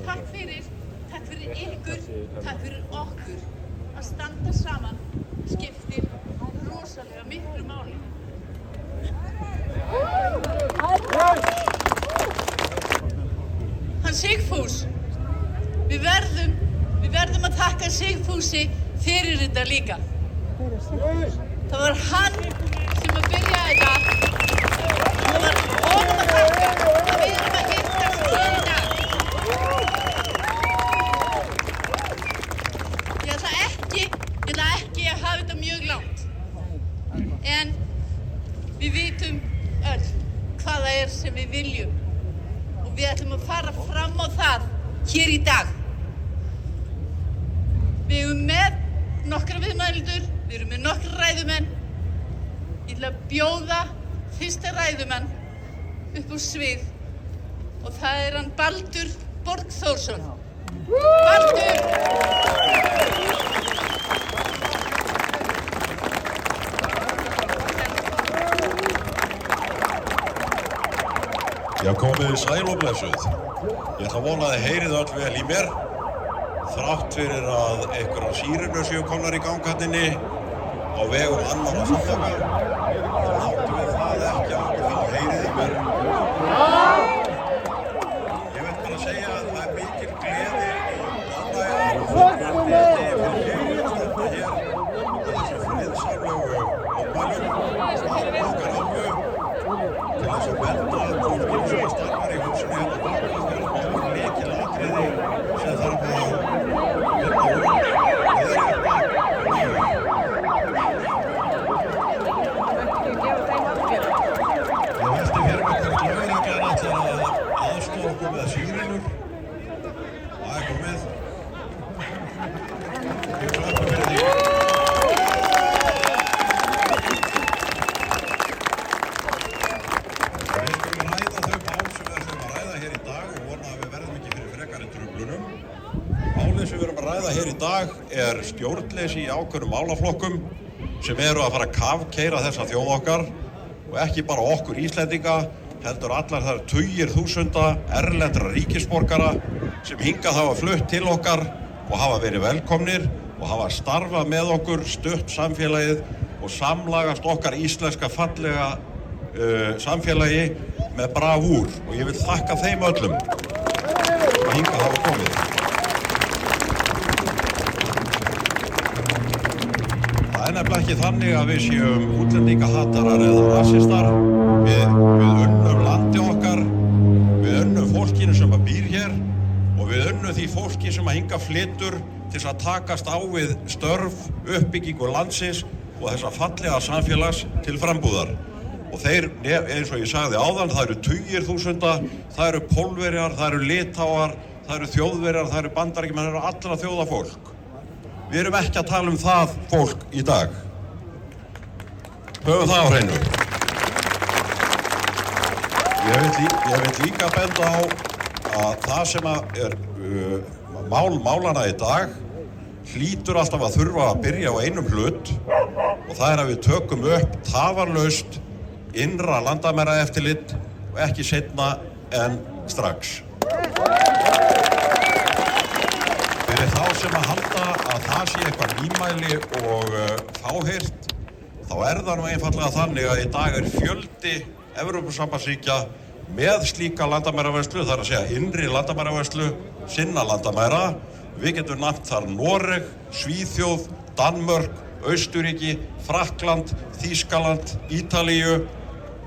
Takk fyrir ykkur, takk fyrir okkur að standa saman skiptir rosalega miklu máli. Hann Sigfús, við verðum að þakka Sigfúsi fyrir þetta líka. Það var hann sem að byrja þetta. Það var honum að þakka að við erum að hittast hér í dag. Ég ætla ekki að hafa þetta mjög langt. En við vitum öll hvað það er sem við viljum. Og við ætlum að fara fram á það hér í dag. Við erum með nokkra viðmælendur, við erum með nokkra ræðumenn. Ég ætla að bjóða fyrsta ræðumann upp á svið og það er hann Baldur Borgþórsson. Baldur! Já, komið sæl og blessuð. Ég ætla að vona að þið heyrið öll vel í mér. Þrátt fyrir að einhverjar sýrur séu komnar í ganghallinni á vegum annarra samtaka. Þá láttum við það ekki að okkur þá heyrið í mér. Ég vil bara segja að það er mikil gleði og ánægja og fullveldi fyrir standa hér á þessu friðsamlegu mótmælum okkar hálfu til þess að benda fólkinu sem starfar í húsinu hérna bak við okkur nokkur lykilatriði sem þarf að vinna úr. Ég velti fyrir mig hvort lögreglan ætlar að aðstoða okkur með sírenur. Það er komið. Við klappum fyrir því. Við skulum ræða þau mál sem við ætlum að ræða hér í dag og vona að við verðum ekki fyrir frekari truflunum. Málið sem við erum að ræða hér í dag er stjórnleysi í ákveðnum málaflokkum sem eru að fara að kafkeyra þessa þjóð okkar og ekki bara okkur Íslendinga, heldur allar þær tugir þúsunda erlendra ríkisborgara sem hingað hafa flutt til okkar og hafa verið velkomnir og hafa starfað með okkur, stutt samfélagið og samlagast okkar íslenska fallega samfélagi með bravúr og ég vil þakka þeim öllum sem hingað hafa komið. Það er nefnilega ekki þannig að við séum útlendingahatarar eða rasistar. Við unnum landi okkar, við unnum fólkinu sem býr hér og við unnum því fólki sem hingað flytur til þess að takast á við störf, uppbyggingu landsins og þessa fallega samfélags til frambúðar. Og þeir, eins og ég sagði áðan, það eru tugir þúsunda, það eru Pólverjar, það eru Litáar, það eru Þjóðverjar, það eru Bandaríkjamenn, það eru allra þjóða fólk. Við erum ekki að tala um það fólk í dag. Höfum það á hreinu. Ég vil líka benda á að það sem er málana í dag hlýtur alltaf að þurfa að byrja á einum hlut og það er að við tökum upp tafarlaust innra landamæraeftirlit og ekki seinna en strax. Fyrir þá sem að halda að það sé eitthvað nýmæli og fáheyrt, þá er það nú einfaldlega þannig að í dag er fjöldi Evrópusambandsríkja með slíka landamæravörslu, það er að segja innri landamæravörslu, sinna landamæra. Við getum nefnt þar Noreg, Svíþjóð, Danmörk, Austurríki, Frakkland, Þýskaland, Ítalíu,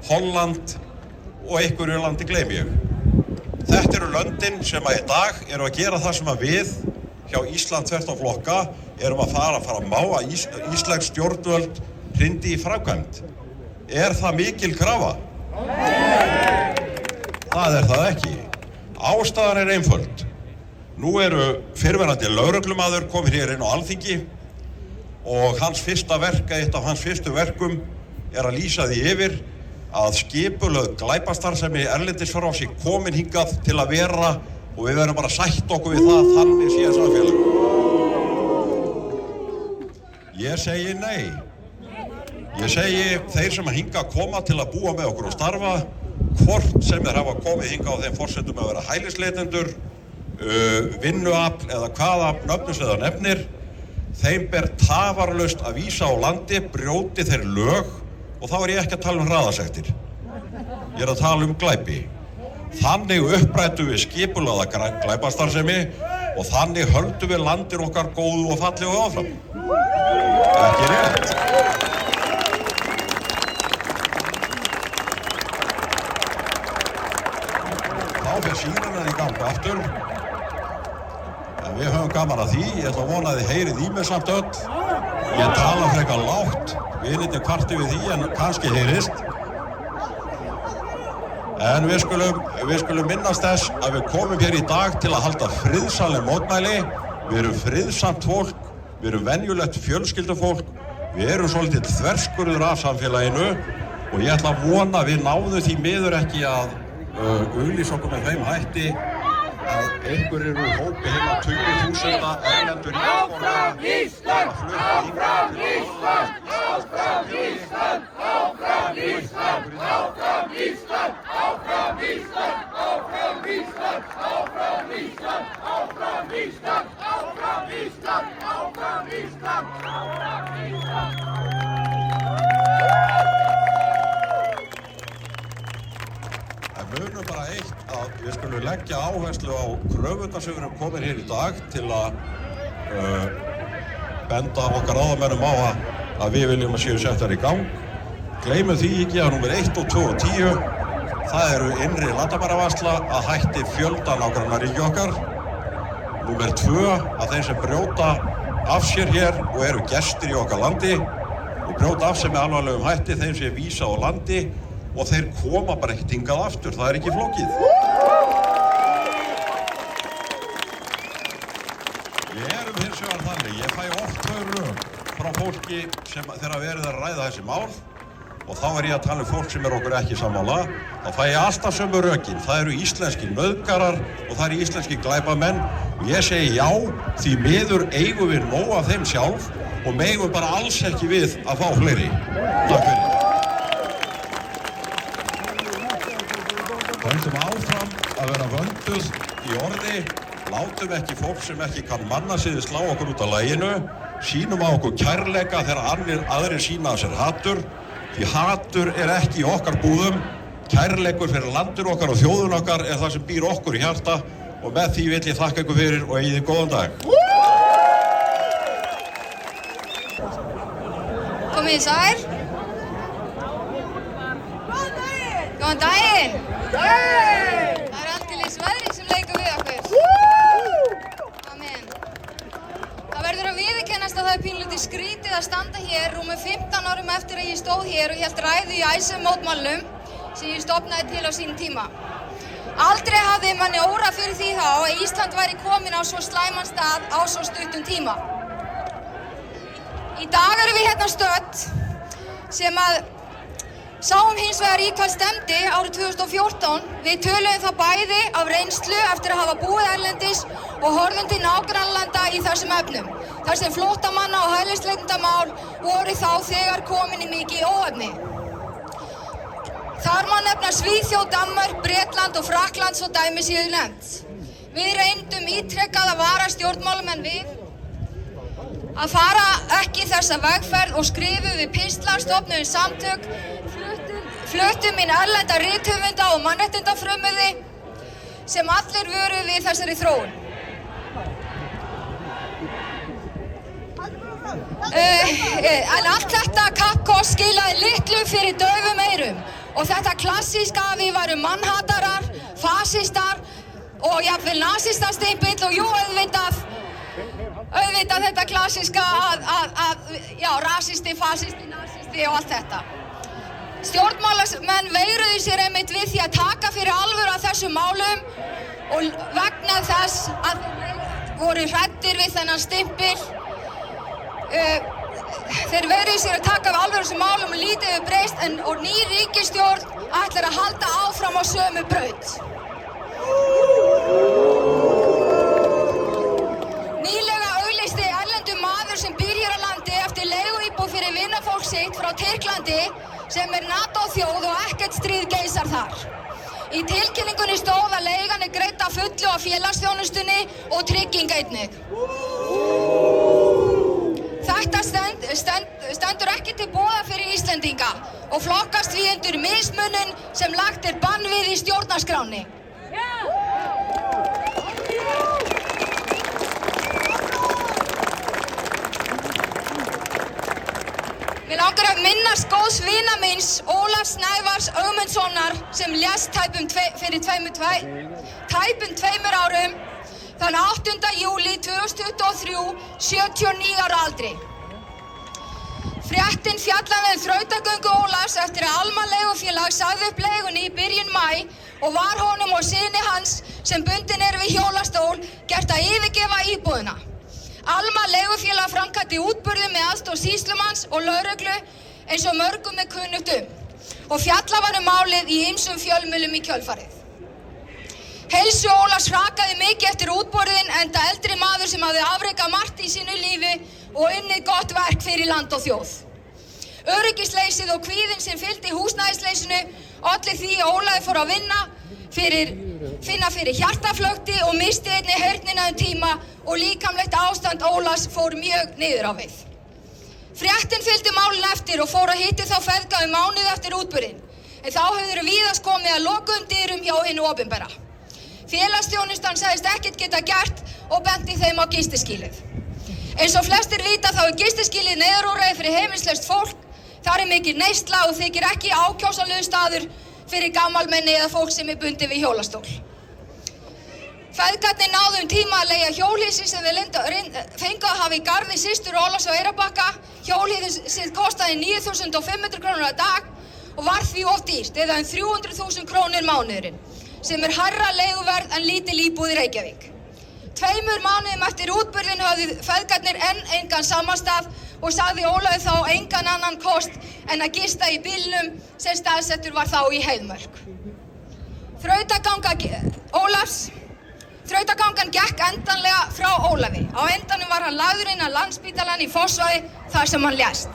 Holland og einhverju landi gleymi ég. Þetta eru löndin sem að í dag eru að gera það sem að við hjá Ísland þvert á flokka erum að fara að má að íslensk stjórnvöld hrindi í framkvæmd. Er það mikil krafa? Nei! Það er það ekki. Ástæðan er einföld. Nú eru fyrrverandi lögreglumaður komið hér inn á Alþingi og hans fyrsta verk, eitt af hans fyrstu verkum er að lýsa því yfir að skipulögð glæpastarfsemi erlendis frá sé komin hingað til að vera og við verðum bara að sætta okkur við það, þannig sé samfélag. Ég segi nei. Ég segi þeir sem hingað koma til að búa með okkur og starfa, hvort sem þeir hafa komið hingað á þeim forsendum að vera hælisleitendur, vinnuafl eða hvaða nöfnum sem það nefnir, þeim ber tafarlaust að vísa á landi, brjóti þeir lög og þá ég ekki að tala hraðasektir. Ég að tala glæpi. Þannig upprættum við skipulagða glæpastarfsemi og þannig höldum við landir okkar góðu og fallegu áfram. Ekki rétt. Þá fer síðan í gang aftur. En við höfum gaman að því, ég ætla að vona að þið heyrið í mig samt öll. Ég tala frekar lágt, vinirnir kvarti við því en kannski heyrist. En við skulum minnast þess að við komum hér í dag til að halda friðsamleg mótmæli. Við erum friðsamt fólk, við erum venjulegt fjölskyldufólk, við erum svolítið þverskurður af samfélaginu og ég ætla að vona að við náðum því miður ekki að auglýsa okkur með þeim hætti að einhverjir úr hópi heima 20.000 erlendur íbúa Ísland! Áfram Ísland! Áfram Ísland! Áfram Ísland! Áfram Ísland! Áfram Ísland! Áfram Ísland! Áfram Ísland! Áfram Ísland! Áfram Ísland! Áfram Ísland! Áfram Ísland! Munum bara eitt að við skulum leggja áherslu á kröfurnar sem við erum komin hér í dag til að benda okkar ráðamönnum á að við viljum að séu settar í gang. Gleymum því ekki að númer 1 og 2 og 10, það eru innri landamæravarsla að hætti fjölda nágrannaríkja okkar. Númer 2 að þeir sem brjóta af sér hér og eru gestir í okkar landi og brjóta af sér með alvarlegum hætti, þeim sé vísað á landi og þeir koma bara ekkert hingað aftur, það er ekki flókið. Við erum hins vegar þannig, ég fæ oft þau rök frá fólki sem þegar verið að ræða þessi mál og þá ég að tala fólk sem okkur ekki sammála, þá fæ ég alltaf sömu rökin. Það eru íslenskir nauðgarar og það eru íslenskir glæpamenn og ég segi já, því miður eigum við nóg af þeim sjálf og megum bara alls ekki við að fá fleiri. Takk fyrir. Höldum áfram að vera vönduð í orði, látum ekki fólk sem ekki kann mannasiði slá okkur út af laginu, sýnum á okkur kærleika þegar aðrir sýna á sér hatur, því hatur ekki í okkar búðum, kærleikur fyrir landur okkar og þjóðun okkar það sem býr okkur í hjarta og með því vil ég þakka ykkur fyrir og eigið góðan dag. Komið í sæl. Góðan daginn! Það aldeilis veðri sem leikur við okkur. Amen. Það verður að viðurkennast að það pínlítið skrítið að standa hér rúmum 15 árum eftir að ég stóð hér og hélt ræðu í ISIF-mótmælunum sem ég stofnaði til á sínum tíma. Aldrei hafði manni órað fyrir því þá að Ísland væri komin á svo slæman stað á svo stuttum tíma. Í dag erum við hérna stödd sem að sáum hins vegar í hvað stefndi árið 2014. Við töluðum það bæði af reynslu eftir að hafa búið erlendis og horfum til nágrannalanda í þessum efnum. Þar sem flóttamanna og hælisleitendamál voru þá þegar komin í mikið óefni. Þar má nefna Svíþjóð, Danmörk, Bretland og Frakkland svo dæmi séu nefnt. Við reyndum ítrekkað að vara stjórnmálamenn við að fara ekki þessa vegferð og skrifum við pistlar, stofnuðum samtök, fluttum inn erlenda rithöfunda og mannréttindafrömmuði sem allir vöruðu við þessari þróun. En allt þetta kappkost skilaði litlu fyrir daufum eyrum og þetta klassíska að við varum mannhatarar, fasistar og jafnvel nasistastimpill og jú auðvitað þetta klassíska að rasisti, fasisti, nasisti og allt þetta. Stjórnmálamenn veigruðu sér einmitt við því að taka fyrir alvöru að þessum málum og vegna þess að þeir voru hræddir við þennan stimpil. Þeir veigruðu sér að taka við alvöru þessum málum og lítið hefur breyst og ný ríkisstjórn ætlar að halda áfram á sömu braut. Nýlega auglýsti erlendur maður sem býr hér á landi eftir leiguíbúð fyrir vinafólk sitt frá Tyrklandi sem NATO-þjóð og ekkert stríð geisar þar. Í tilkynningunni stóð að leigan greidd að fullu á félagsþjónustunni og trygging einnig. Þetta stendur ekki til boða fyrir Íslendinga og flokkast því undir mismunun sem lagt bann við í stjórnarskránni. Mig langar að minnast góðs vina míns, Ólafs Snævars Ögmundssonar, sem lést fyrir tæpum 2 árum, þann 8. júlí 2023, 79 ára aldri. Fréttin fjallaði þrautagöngu Ólafs eftir að Alma leigufélag sagði upp leigunni í byrjun maí og var honum og syni hans, sem bundin við hjólastól, gert að yfirgefa íbúðina. Alma leigufélag framkvæmdi útburði með aðstoð sýslumanns og lögreglu eins og mörgum kunnugt og fjallað var málið í ýmsum fjölmiðlum í kjölfarið. Heilsu Ólafs hrakaði mikið eftir útburðinn enda eldri maður sem hafði afrekað margt í sínu lífi og unnið gott verk fyrir land og þjóð. Öryggisleysið og kvíðinn sem fylgdi húsnæðisleysinu olli því að Ólafur fór að finna fyrir hjartaflökti og missti einnig heyrnina tíma og líkamlegt ástand Ólafs fór mjög niður á við. Fréttin fylgdi málinu eftir og fór að hitta þá feðga mánuði eftir útburðinn, en þá höfðu víðast komið að lokuðum dyrum hjá hinu opinbera. Félagsþjónustan sagðist ekkert geta gert og benti þeim á gistiskýlið. Eins og flestir vita þá gistiskýlið neyðarúrræði fyrir heimilislaust fólk. Þar mikil neysla og þykir ekki ákjósanlegur staður fyrir gamalmenni eða fólk sem bundið við hjólastól. Feðgarnir náðu tíma að leigja hjólhýsi sem þeir fengu að hafa í garði systur Ólafs á Eyrarbakka. Hjólhýsið kostaði 9.500 krónur á dag og var því of dýrt, eða 300.000 krónur mánuðurinn, sem hærra leiguverð en lítil íbúð í Reykjavík. 2 mánuðum eftir útburðinn höfðu feðgarnir engan samastað og sagði Ólafur þá engan annan kost en að gista í bílnum sem staðsettur var þá í Heiðmörk. Þrautagangan gekk endanlega frá Ólafi. Á endanum var hann lagður inn á Landspítalann í Fossvogi þar sem hann lést.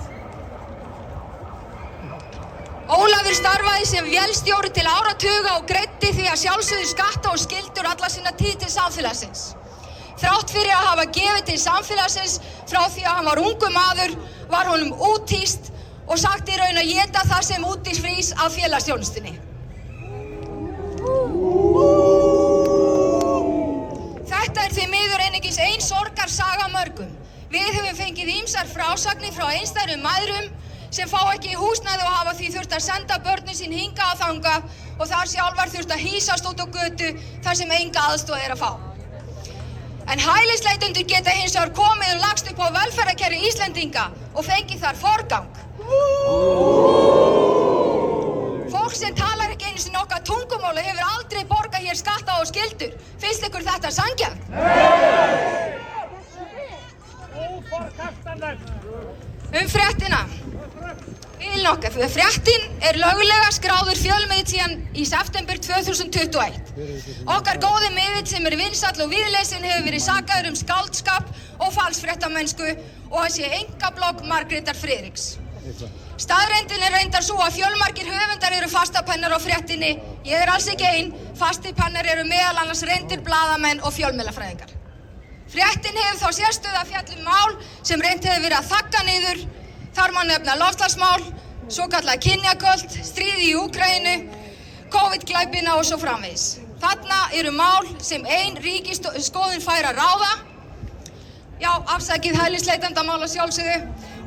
Ólafur starfaði sem vélstjóri til áratuga og greiddi því að sjálfsögðu skatta og skyldur alla sína tíð til samfélagsins. Þrátt fyrir að hafa gefið til samfélagsins frá því að hann var ungur maður, var honum úthýst og sagt í raun að éta það sem útís frýs af félagsþjónustunni. Þetta því miður einungis ein sorgarsaga mörgum. Við höfum fengið ýmsar frásagnir frá einstæðum mæðrum sem fá ekki í húsnæði og hafa því þurft að senda börnin sín hingað og þangað og þar sjálfar þurft að hýsast út á götu þar sem enga aðstoð að fá. En hælisleitendur geta hins vegar komið og lagst upp á velferðarkerfi Íslendinga og fengið þar forgang. Fólk sem talar ekki einu sinni okkar tungumáli hefur aldrei borgað hér skatta og skyldur. Finnst ykkur þetta sanngjarnt? Fréttina. Fréttin löglega skráður fjölmiðill síðan í september 2021. Okkar góði miðill sem vinsæll og víðlesinn hefur verið sakaður skáldskap og falsfréttamennsku og að sé einkablogg Margrétar Friðriks. Staðreyndin reyndar svo að fjölmargir höfundar eru fastapennar á fréttinni. Ég alls ekki ein. Fastapennar eru meðal annars reyndir blaðamenn og fjölmiðlafræðingar. Fréttin hefur þá sérstöðu að fjalla mál sem reynt hefur verið að þagga niður. Þar má nefna loftslagsmál, svokallað kynjakvöld, stríð í Úkraínu, COVID-glæpina og svo framvegis. Þarna eru mál sem ein ríkisskoðun fær að ráða. Já, afsakið hælisleitendamál að sjálfsögðu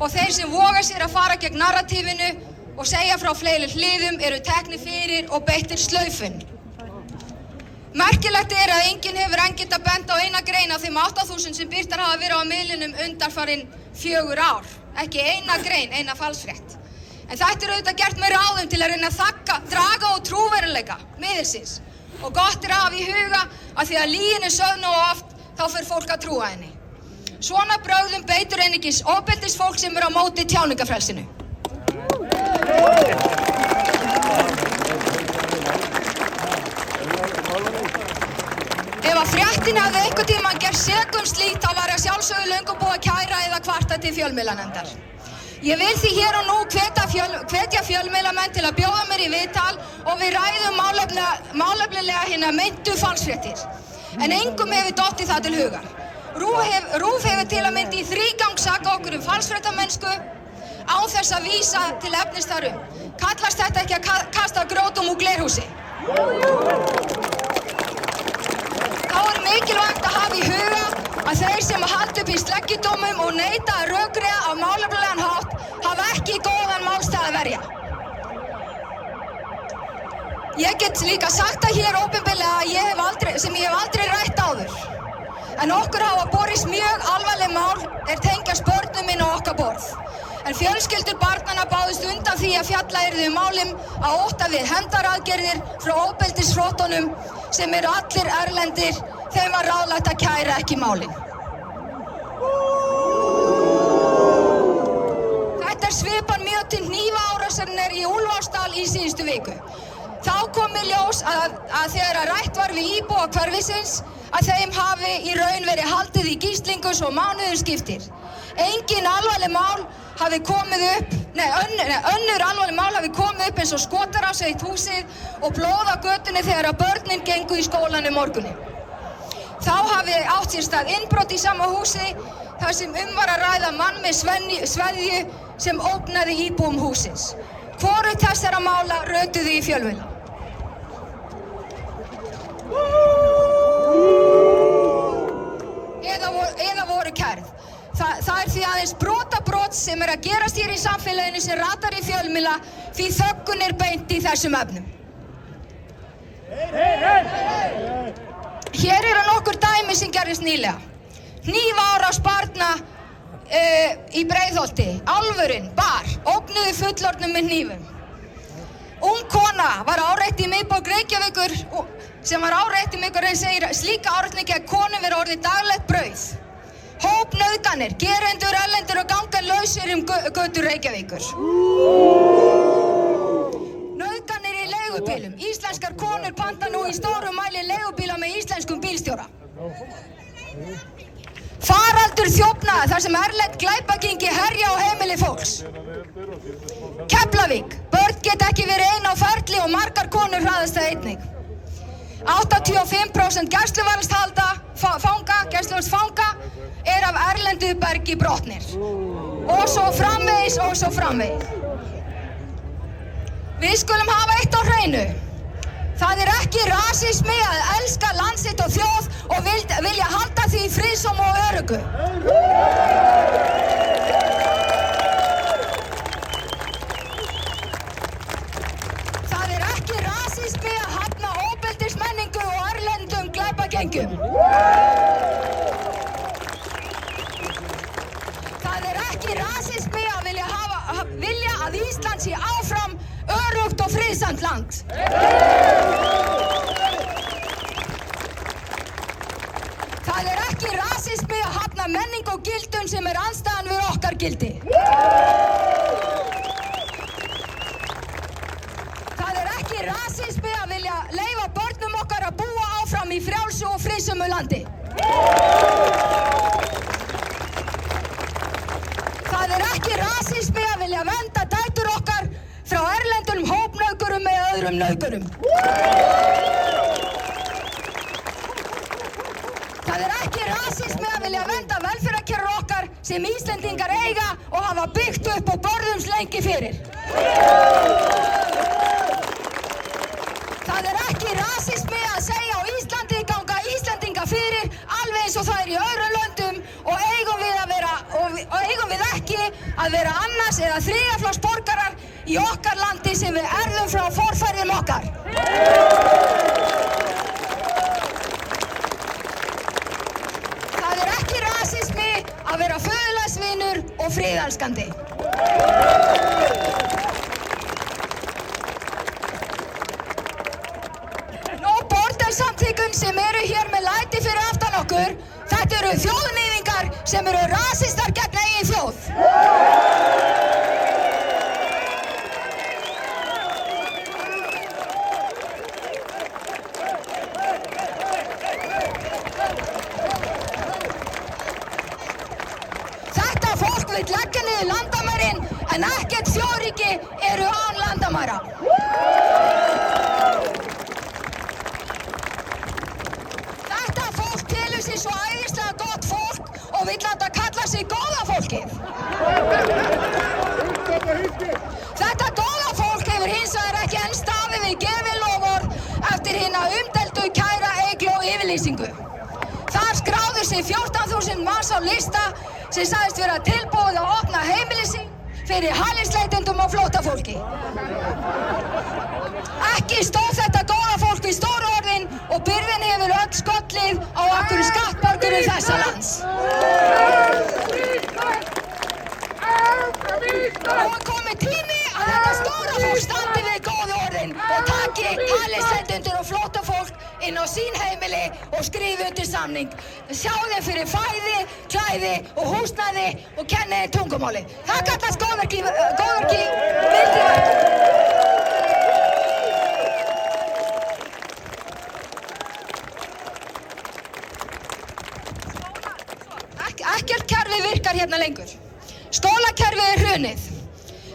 og þeir sem voga sér að fara gegn narratífinu og segja frá fleiri hliðum eru teknir fyrir og beittir slaufun. Merkilegt að enginn hefur enn getað bent á eina grein af þeim 8.000 sem birtar hafa verið á miðlunum undanfarin 4 ár. Ekki eina grein, eina falsfrétt. En þetta auðvitað gert með ráðum til að reyna að draga úr trúverðugleika miðilsins. Og gott að hafa í huga að því að lygin sögð nógu oft, þá fer fólk að trúa henni. Svona brögðum beitir einungis ofbeldisfólk sem á móti tjáningafrelsinu. Ef að fréttin hafði einhvern tímann gert sek slíkt, þá var að sjálfsögðu löngu búið að kæra eða kvarta til fjölmiðlanefndar. Ég vil því hér og nú hvetja fjölmiðlamenn til að bjóða mér í viðtal og við ræðum málefnilega hinar meintu falsfréttir. En engum hefur dottið það til hugar. RÚV hefur til að mynda í þrígang sakað okkur falsfréttamennsku án þess að vísa til efnis þar Kallast þetta ekki að kasta grótum úr glerhúsi? Þá mikilvægt að hafa í huga að þeir sem halda upp í sleggjudómum og neita að rökræða á málefnalegan hátt hafa ekki góðan málstað að verja. Ég get líka sagt það hér opinberlega að ég hef aldrei rætt áður. En okkur hafa borist mjög alvarleg mál tengjast börnum inn á okkar borð. En fjölskyldur barnanna báðust undan því að fjalla yrði málum að ótta við hefndaraðgerðir frá ofbeldishrottunum sem eru allir erlendir. Þeim var ráðlagt að kæra ekki málin. Þetta svipar mjög til hnífaárásarinnar í Úlfarsdal í síðustu viku. Þá kom í ljós að þegar rætt var við íbúa hverfisins að þeim hafi í raun verið haldið í gíslingu svo mánuðum skiptir. Engin alvarleg mál hafi komið upp, önnur alvarleg mál hafi komið upp eins og skotarás í húsið og blóð á götunni þegar að börnin gengu í skólanum morgunni. Þá hafi átt sér stað innbrot í sama húsi þar sem var að ræða mann með sveðju sem ógnaði íbúum húsins. Hvoru þessara mála rötuðu í fjölmiðla? Eða voru kærð. Það því aðeins brotabrot sem að gerast hér í samfélaginu sem ratar í fjölmiðla því þöggun beint í þessum efnum. Hér eru nokkur dæmi sem gerðist nýlega. Hnífaárás barna í Breiðholti, Álfurinn, Bar, ógnuðu fullorðnum með hnífum. Ung kona var áreitt í miðborg Reykjavíkur sem var áreitt í miðborg en segir að slíka áreitni gegn konum verið orðið daglegt brauð. Hópnauðganir, gerendur erlendur og ganga lausir götur Reykjavíkur. Nauðganir í leigubílum. Íslenskar konur panta nú í stórum mæli leigubíla með íslenskum bílstjóra. Faraldur þjófnaða þar sem erlend glæpagengi herja á heimili fólks. Keflavík, börn geta ekki verið ein á ferli og margar konur hraðast það einnig. 85% gæsluvarðhaldsfanga af erlendu bergi brotnir. Og svo framvegis. Við skulum hafa eitt á hreinu. Það ekki rasismi að elska land sitt og þjóð og vilja halda því friðsömu og öruggu. Það ekki rasismi að hafna ofbeldismenningu og erlendum glæpagengjum. Það ekki rasismi að vilja að Ísland sé áfram örugt og friðsamt land. Það ekki rasismi að hafna menning og gildum sem andstæðan við okkar gildi. Það ekki rasismi að vilja leyfa börnum okkar að búa áfram í frjálsu og friðsömu landi. Það ekki rasismi að vilja vernda dætur okkar frá erlendum hópnauðgurum með öðrum nauðgurum. Það ekki rasismi að vilja vernda velferðarkerfi okkar sem Íslendingar eiga og hafa byggt upp og borðumst lengi fyrir. Það ekki rasismi að segja á Íslandi ganga Íslendinga fyrir alveg eins og það í öðrum löndum og eigum við ekki að vera annars eða þriðjaflokks borgarar í okkar landi sem við erfum frá forfeðrum okkar. Það ekki rasismi að vera föðurlandsvinur og friðelskandi. No Border samtökin sem eru hér með læti fyrir aftan okkur Þetta eru þjóðnýðingar sem eru rasistar gegn eigin þjóð. Þetta fólk vill leggja niður landamærin en ekkert þjóðríki eru án landamæra. Þetta fólk telur sig svo æðislega gott fólk og vill láta kalla sig góða fólkið. Þetta góða fólk hefur hins vegar ekki enn staðið við gefin loforð eftir hina umdeldu kæra Eygló yfirlýsingu. Þar skráðu sig 14.000 manns á lista sem sagðist vera tilbúið að opna heimili sín fyrir hælisleitendum og flóttafólki. Ekki stóð þetta góða fólk við stóru orðin og byrðin hefur öll skollið á okkur skattborgurum þessa lands. Nú er komið tími að þetta stóra fólk standi við góðu orðin og taki hælisleitendur og flóttafólk inn á sín heimili og skrifi undir samning. Sjá þeim fyrir fæði, klæði og húsnæði og kenni þeim tungumáli. Það kallast góðverki vildi verkum. Ekkert kerfi virkar hérna lengur. Skólakerfið er hrunið.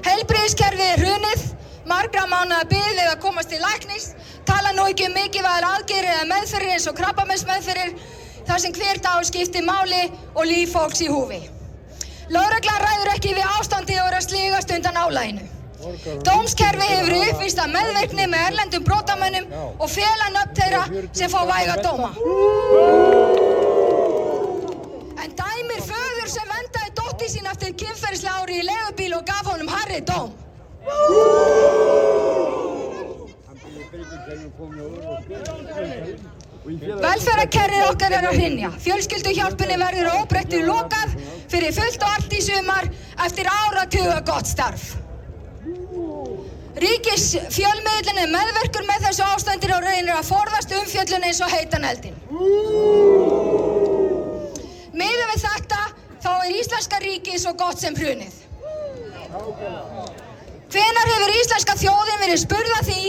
Heilbrigðiskerfið er hrunið. Margra mánaða bið við að komast til læknis. Tala nú ekki mikilvægar aðgerðir eða meðferðir eins og krabbameinsmeðferðir þar sem hver dagur skiptir máli og líf fólks í húfi. Lögreglan ræður ekki við ástandið og er að sligast undan álaginu. Dómskerfið hefur uppvíst að meðvirkni með erlendum brotamönnum og fela nöfn þeirra sem fá væga dóma. En dæmir föður sem vendaði dóttur sína eftir kynferðislega ári í leigubíl og gaf honum hærri dóm. Velferðarkerfið okkar er að hrynja. Fjölskylduhjálpunni verður óbreyttu lokað fyrir fullt og allt í sumar eftir áratuga gott starf. Ríkisfjölmiðillinn er meðvirkur með þessu ástandir og reynir að forðast umfjöllun eins og heitan eldinn. Miðað við þetta þá er íslenska ríkið svo gott sem hrunið. Hvenær hefur íslenska þjóðin verið spurð að því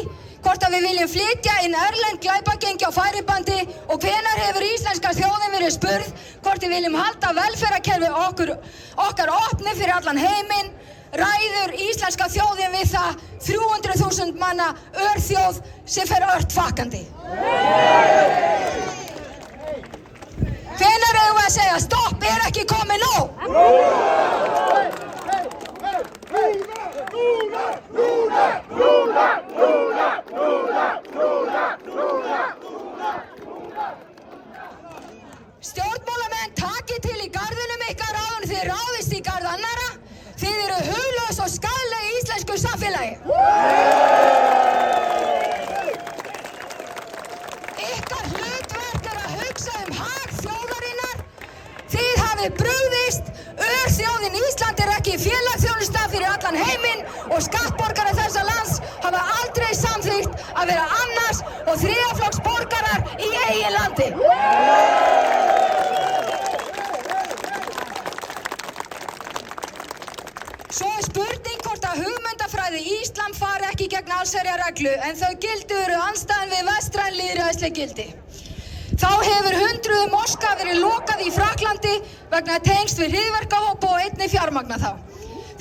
hvort að við viljum flytja inn erlend glæpagengi á færibandi og hvenær hefur íslenska þjóðin verið spurð hvort við viljum halda velferðarkerfi okkar opni fyrir allan heiminn? Ræður íslenska þjóðin við það 300.000 manna örþjóð sem fer ört fakkandi? Hvenær eigum við að segja stopp, er ekki komið nóg? Stjórnmálamenn, takið til í garðinum ykkar áður en þið ráðist í garð annarra. Þið eru huglaus og skaðleg í íslensku samfélagi. Ykkar hlutverk er að hugsa hag þjóðarinnar. Þið hafið brugðist. Örþjóðin Ísland er ekki félagsþjónusta fyrir allan heiminn og skattborgarar þessa lands hafa aldrei samþykkt að vera annars og þriðjaflokks borgarar í eigin landi. Svo er spurning hvort að hugmyndafræði Íslam fari ekki gegn allsherjarreglu en þau gildi eru andstæðan við vestræn lýðræðisleg gildi. Þá hefur hundruðum moska verið lokað í Frakklandi vegna tengsl við hryðjuverkahópa og einnig fjármagna þá.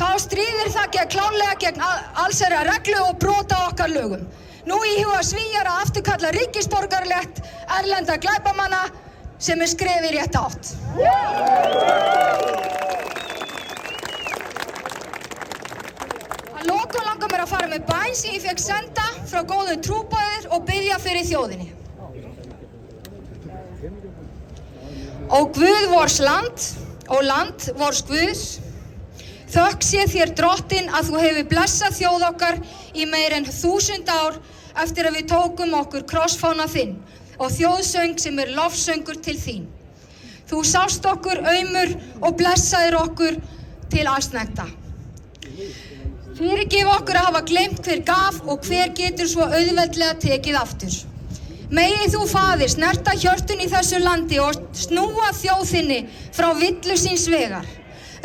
Þá stríðir það klárlega gegn allsherjarreglu og brota okkar lögum. Nú íhuga Svíar að afturkalla ríkisborgaralegt erlenda glæpamanna sem er skref í rétta átt. Að lokum langar mér að fara með bæn sem ég fekk senda frá góðum trúboðir og biðja fyrir þjóðinni. Ó Guð vors land, ó land vors Guðs, þökk sé þér drottin að þú hefur blessað þjóð okkar í meir en 1000 ár eftir að við tókum okkur krossfána þinn og þjóðsöng sem er lofsöngur til þín. Þú sást okkur aumur og blessaðir okkur til allsnægta. Fyrirgef okkur að hafa gleymt hver gaf og hver getur svo auðveldlega tekið aftur. Megi þú, Faðir, snerta hjörtun í þessu landi og snúa þjóð þinni frá villu síns vegar.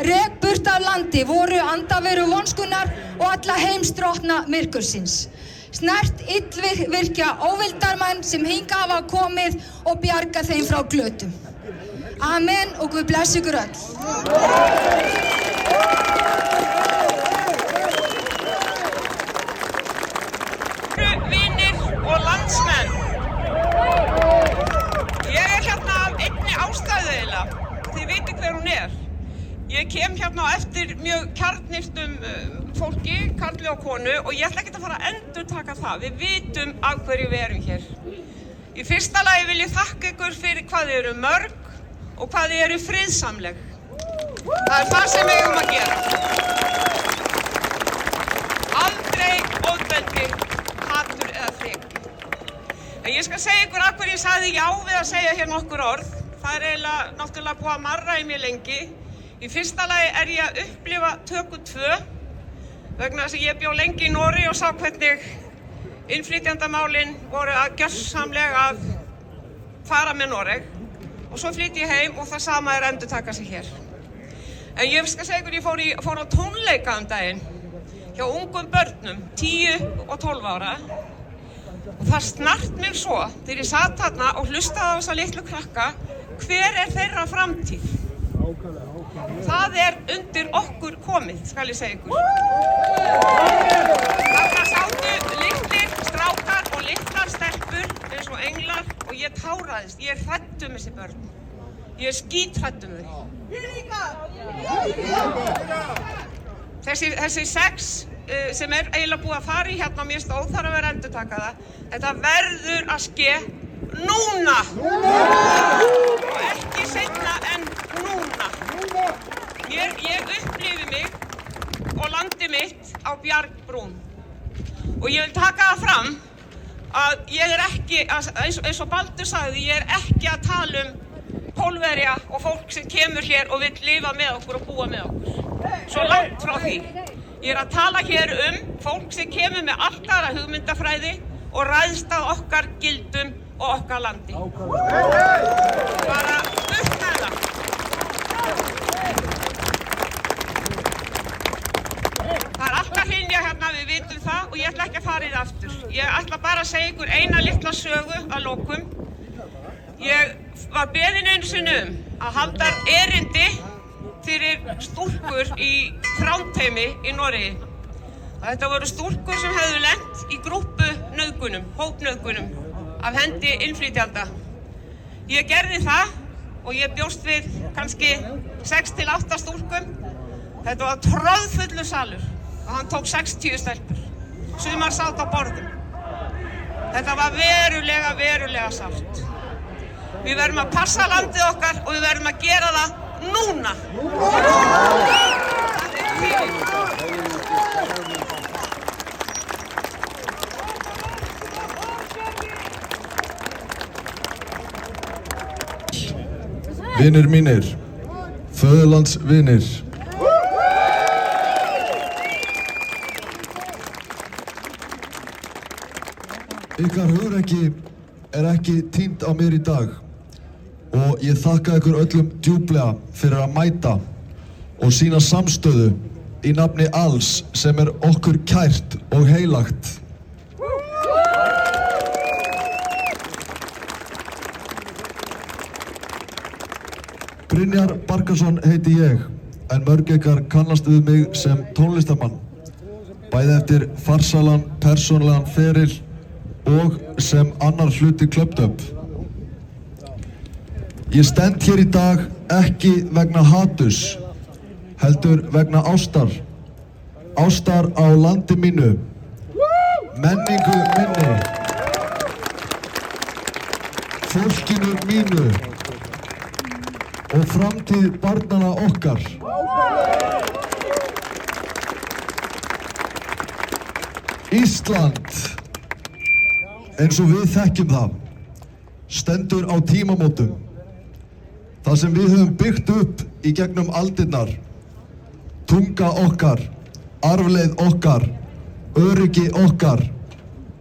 Rek burt af landi voru andaveru vonskunnar og alla heimsdrottna myrkursins. Snert illvirkja óvildarmenn sem hingað hafa komið og bjarga þeim frá glötum. Amen og Guð blessi ykkur öll. Vinir og landsmenn. Ég hérna af einni ástæðu eiginlega. Þið vitið hver hún er. Ég kem hérna á eftir mjög kjarnyrtum fólki, karli og konu, og ég ætla ekkert að fara að endurtaka það. Við vitum af hverju við erum hér. Í fyrsta lagi vil ég þakka ykkur fyrir hvað þið eru mörg og hvað þið eru friðsamleg. Það er það sem við eigum að gera. Aldrei ofbeldi, hatur eða þrek. En ég skal segja ykkur af hverju ég sagði já við að segja hér nokkur orð. Það er eiginlega náttúrulega búið að marra í mér lengi. Í fyrsta lagi er ég að upplifa töku 2 vegna þess að ég bjó lengi í Noregi og sá hvernig innflytjandamálin voru að gjörsamlega að fara með Noreg. Og svo flytti ég heim og það sama er að endurtaka sig hér. En ég skal segja ykkur, ég fór á tónleika daginn hjá ungum börnum, 10 og 12 ára. Og það snart mig svo þegar ég satt þarna og hlustaði á þessa litlu krakka, hver er þeirra framtíð? Það er undir okkur komið, skal ég segja ykkur. Þarna sátu litlir strákar og litlar stelpur eins og englar og ég táraðist. Ég er hrædd þessi börn. Ég er skíthrædd þau. Þessi 6 sem er eiginlega búið að fara í hérna, mér finnst óþarfi að vera endurtaka það. Þetta verður að ske núna. Og ekki seinna en núna. Ég upplifi mig og landi mitt á bjargbrún. Og ég vil taka það fram að ég er ekki, eins og Baldur sagði, ég er ekki að tala Pólverja og fólk sem kemur hér og vill lifa með okkur og búa með okkur. Svo langt frá því. Ég er að tala hér fólk sem kemur með allt aðra hugmyndafræði og ræðst að okkar gildum og okkar landi. Bara upp með það. Það er alltaf hrynja hérna, við vitum það og ég ætla ekki að fara í það aftur. Ég ætla bara að segja ykkur eina litla sögu að lokum. Ég var beðin einu sinni að halda erindi fyrir stúlkur í Þrándheimi í Noregi. Þetta voru stúlkur sem hefðu lent í grúppunauðgunum, hópnauðgunum af hendi innflytjanda. Ég gerði það og ég bjóst við kannski 6 til 8 stúlkum. Þetta var troðfullur salur og hann tók 60 stelpur. Sumar sátu á borðum. Þetta var verulega sárt. Við verðum að passa landið okkar og við verðum að gera það núna. Vinir mínir, föðurlandsvinir. Ykkar hugrekki er ekki týnt á mér í dag og ég þakka ykkur öllum djúplega fyrir að mæta og sýna samstöðu í nafni alls sem er okkur kært og heilagt. Brynjar Barkason heiti ég, en mörg ykkar kannast við mig sem tónlistarmann, bæði eftir farsalan persónulegan feril og sem annar hluti Clubbed Up. Ég stend hér í dag ekki vegna haturs, heldur vegna ástar. Ástar á landi mínu, menningu minni, fólkinu mínu og framtíð barnanna okkar. Ísland, eins og við þekkjum það, stendur á tímamótum. Það sem við höfum byggt upp í gegnum aldirnar, tunga okkar, arfleið okkar, öryggi okkar,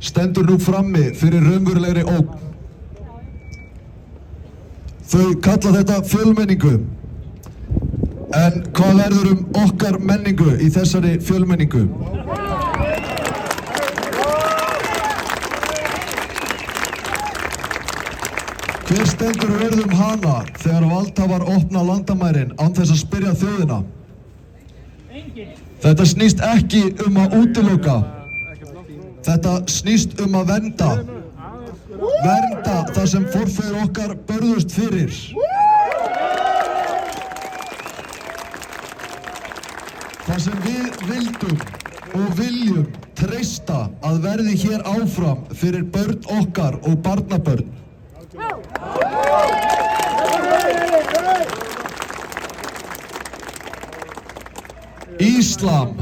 stendur nú frammi fyrir raunverulegri ógn. Þau kalla þetta fjölmenningu. En hvað verður okkar menningu í þessari fjölmenningu? Hver stendur vörð hana þegar valdhafar opna landamærin án þess að spyrja þjóðina? Þetta snýst ekki að útiloka. Þetta snýst að vernda. Vernda það sem forfeður okkar börðust fyrir. Það sem við vildum og viljum treysta að verði hér áfram fyrir börn okkar og barnabörn. Íslam.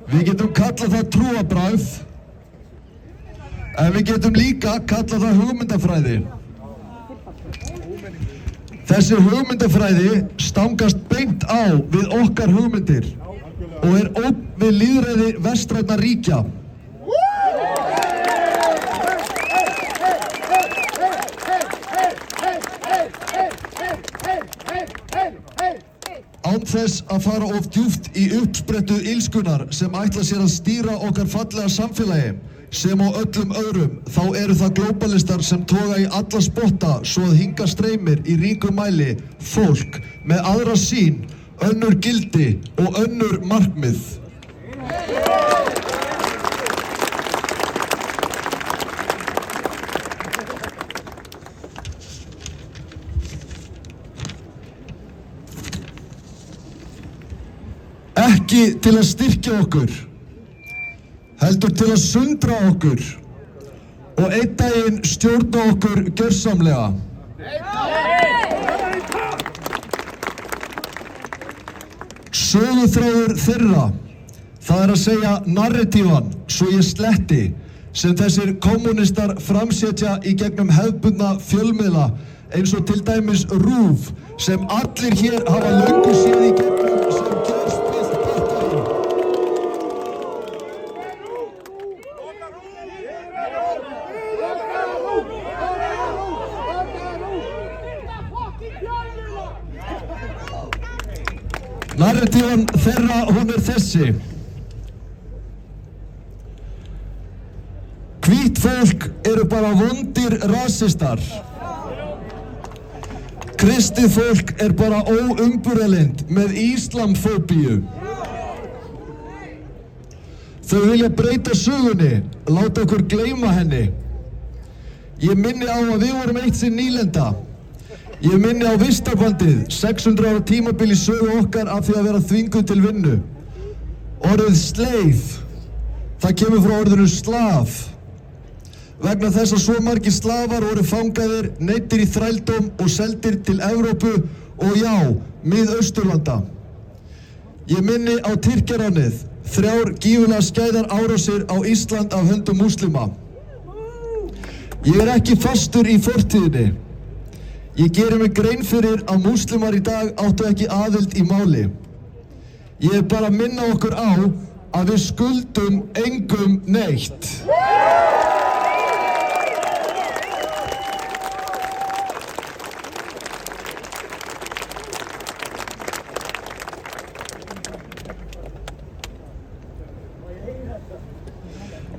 Við getum kallað það trúarbragð, en við getum líka kallað það hugmyndafræði. Þessi hugmyndafræði stangast beint á við okkar hugmyndir og ógn við lýðræði vestrænna ríkja. Án þess að fara of djúpt í uppsprettu illskunnar sem ætla sér að stýra okkar fallega samfélagi, sem á öllum öðrum, þá eru það glóbalistar sem toga í alla spotta svo að hingað streymir í ríkum mæli fólk með aðra sýn, önnur gildi og önnur markmið. Ekki til að styrkja okkur, heldur til að sundra okkur og einn daginn stjórna okkur gjörsamlega. Söguþráður þeirra, það að segja narratívan, svo ég sletti, sem þessir kommunistar framsetja í gegnum hefðbundna fjölmiðla eins og til dæmis RÚV, sem allir hér hafa löngu séð í gegnum sem gjörspillt partæi. Narratívan þeirra, hún þessi. Hvítt fólk eru bara vondir rasistar. Kristið fólk bara óumburðarlynd með íslamfóbíu. Þau vilja breyta sögunni, láta okkur gleyma henni. Ég minni á að við vorum eitt sinn nýlenda. Ég minni á vistarbandið, 600 ára tímabil í sögu okkar af því að vera þvinguð til vinnu. Orðið slave, það kemur frá orðinu slaf. Vegna þess að svo margir slafar voru fangaðir, neyddir í þrældóm og seldir til Evrópu og já, Mið-Austurlanda. Ég minni á Tyrkjaránið, 3 gífurlega skæðar árásir á Ísland af höndum múslima. Ég ekki fastur í fortíðinni. Ég geri mig grein fyrir að múslimar í dag áttu ekki aðild í máli. Ég bara að minna okkur á að við skuldum engum neitt.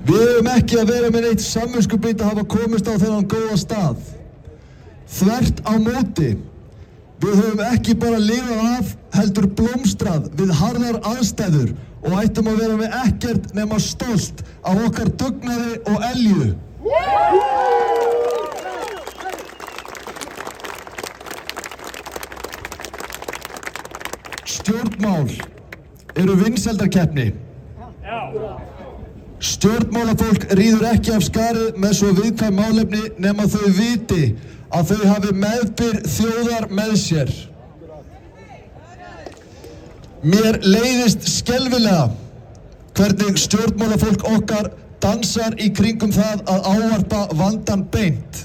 Við höfum ekki að vera með neitt samviskubit að hafa komist á þennan góða stað. Þvert á móti, við höfum ekki bara lifað af, heldur blómstrað við harðar aðstæður og ættum að vera með ekkert nema stolt af okkar dugnaði og elju. Stjórnmál eru vinsældarkeppni. Stjórnmálafólk ríður ekki af skarið með svo viðkvæm málefni nema þau viti að þau hafi meðbyr þjóðar með sér. Mér leiðist skelfilega hvernig stjórnmálafólk okkar dansar í kringum það að ávarpa vandann beint.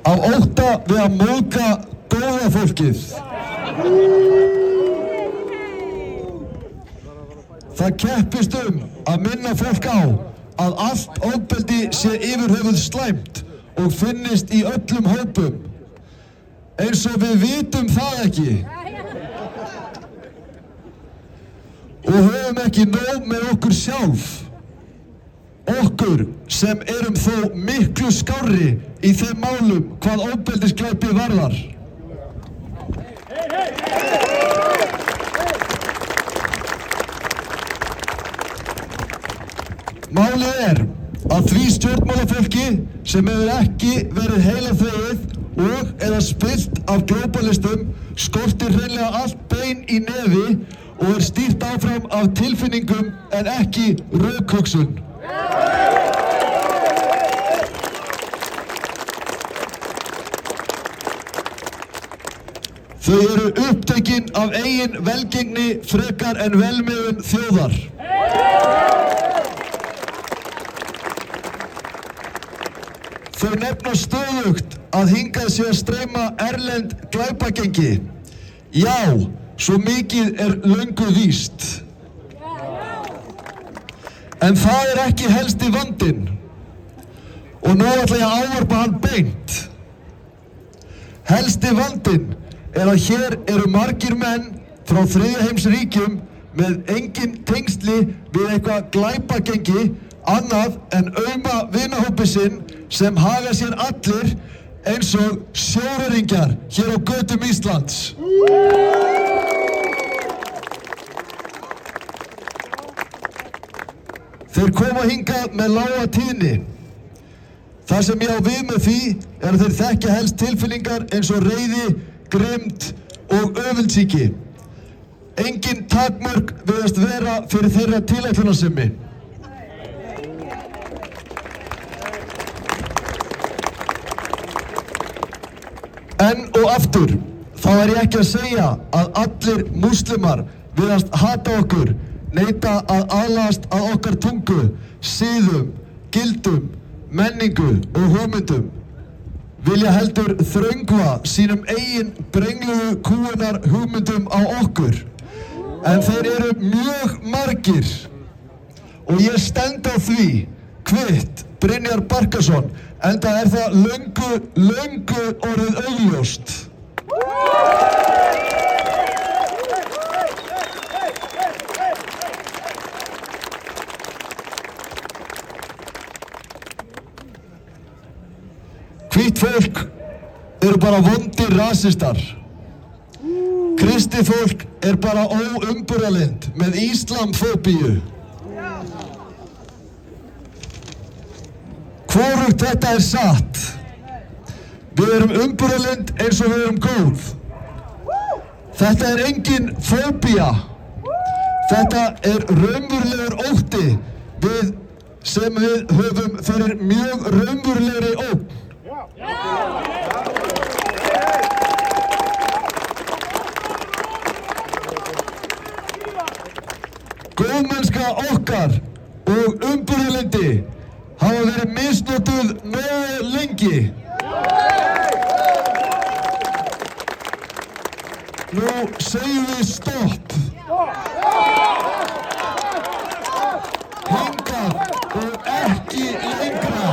Á ótta við að móðga góða gleðja fólkið. Það keppist að minna fólk á að allt ofbeldi sé yfirhöfuð slæmt og finnist í öllum hópum. Eins og við vitum það ekki. Og höfum ekki nóg með okkur sjálf. Okkur sem erum þó miklu skárri í þeim málum hvað ofbeldisglæpi varðar. Málið að því stjórnmálafólki sem hefur ekki verið heilaþvegið og eða spillt af glóbalistum skortir hreinlega allt bein í nefi og stýrt áfram af tilfinningum en ekki rökhugsun. Þau eru upptekin af eigin velgengni frekar en velmegun þjóðar. Þau nefna stöðugt að hingað sé að streyma erlend glæpagengi. Já, svo mikið löngu víst. En það ekki helsti vandinn. Og nú ætla ég að ávarpa hann beint. Helsti vandinn að hér eru margir menn frá þriðja heims ríkjum með engin tengsli við eitthvað glæpagengi annað en auma vinahópi sinn sem haga sér allir eins og sjóræningjar hér á götum Íslands. Þeir koma hingað með lága tíðni. Það sem ég á við með því að þeir þekkja helst tilfinningar eins og reiði, grimmd og öfundsýki. Engin takmörk virðast vera fyrir þeirra tilætlunarsemi. Enn og aftur, þá ég ekki að segja að allir múslimar virðast hata okkur, neita að aðlagast að okkar tungu, siðum, gildum, menningu og hugmyndum. Vilja heldur þröngva sínum eigin brengluðu kúgunar hugmyndum á okkur. En þeir eru mjög margir og ég stend á því, kvitt Brynjar Barkason, enda það löngu orðið augljóst. Hvítt fólk eru bara vondir rasistar. Kristið fólk bara óumburðarlynd með íslamfóbíu. Hvorugt þetta satt. Við erum umburðarlynd eins og við erum góð. Þetta engin fóbía. Þetta raunverulegur ótti sem við höfum fyrir mjög raunverulegri ógn. Góðmennska okkar og umburðarlyndi hafa verið misnotuð nógu lengi. Nú segjum við stopp. Hingað og ekki lengra.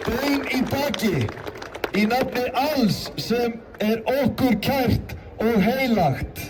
Bein í baki í nafni alls sem okkur kært og heilagt.